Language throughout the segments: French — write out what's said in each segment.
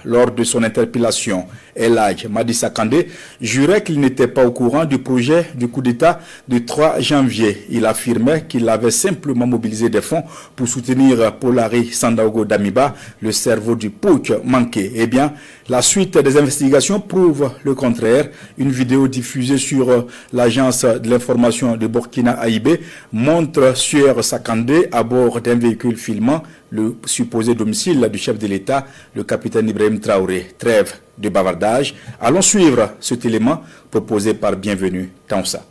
Lors de son interpellation, El Hadj Madissa Kandé jurait qu'il n'était pas au courant du projet du coup d'État du 3 janvier. Il affirmait qu'il avait simplement mobilisé des fonds pour soutenir Paul Henri Sandaogo Damiba, le cerveau du putsch manqué. Eh bien, la suite des investigations prouve le contraire. Une vidéo diffusée sur l'agence de l'information de Burkina Aïbé montre Sieur Sakandé à bord d'un véhicule filmant le supposé domicile du chef de l'État, le capitaine Ibrahim Traoré. Trêve de bavardage. Allons suivre cet élément proposé par Bienvenu Taoussa.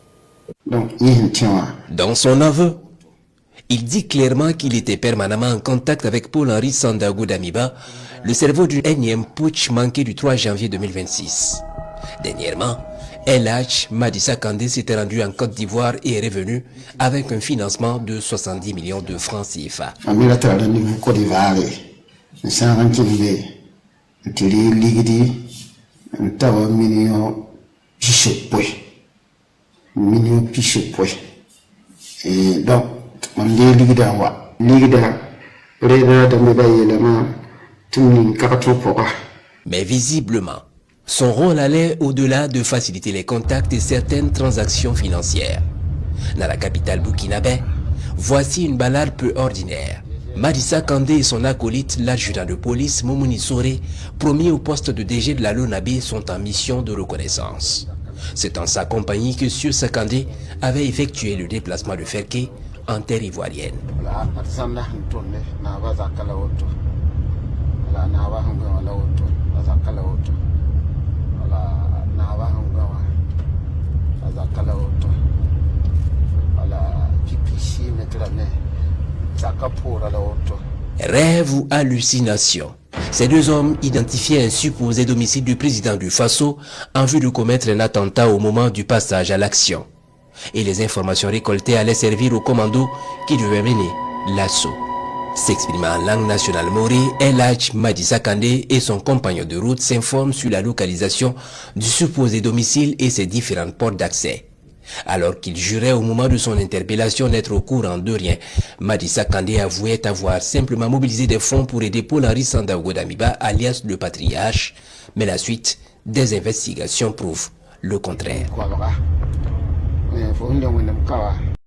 Dans son aveu, il dit clairement qu'il était permanemment en contact avec Paul Henri Sandaogo Damiba, le cerveau du énième putsch manqué du 3 janvier 2026. Dernièrement, El Hadj Madissa Kandé s'était rendu en Côte d'Ivoire et est revenu avec un financement de 70 millions de francs CFA. Mais visiblement, son rôle allait au-delà de faciliter les contacts et certaines transactions financières. Dans la capitale burkinabé, voici une balade peu ordinaire. Madissa Kandé et son acolyte, l'adjudant de police Moumouni Soré, promis au poste de DG de la LONABé, sont en mission de reconnaissance. C'est en sa compagnie que Sieur Sakandé avait effectué le déplacement de Ferké en terre ivoirienne. Rêve ou hallucination, ces deux hommes identifiaient un supposé domicile du président du Faso en vue de commettre un attentat au moment du passage à l'action. Et les informations récoltées allaient servir au commando qui devait mener l'assaut. S'exprimant en langue nationale maori, El Hadj Madissa Kandé et son compagnon de route s'informent sur la localisation du supposé domicile et ses différentes portes d'accès. Alors qu'il jurait au moment de son interpellation d'être au courant de rien, Madissa Kandé avouait avoir simplement mobilisé des fonds pour aider Paul Henri Sandaogo Damiba, alias le patriarche, mais la suite des investigations prouve le contraire.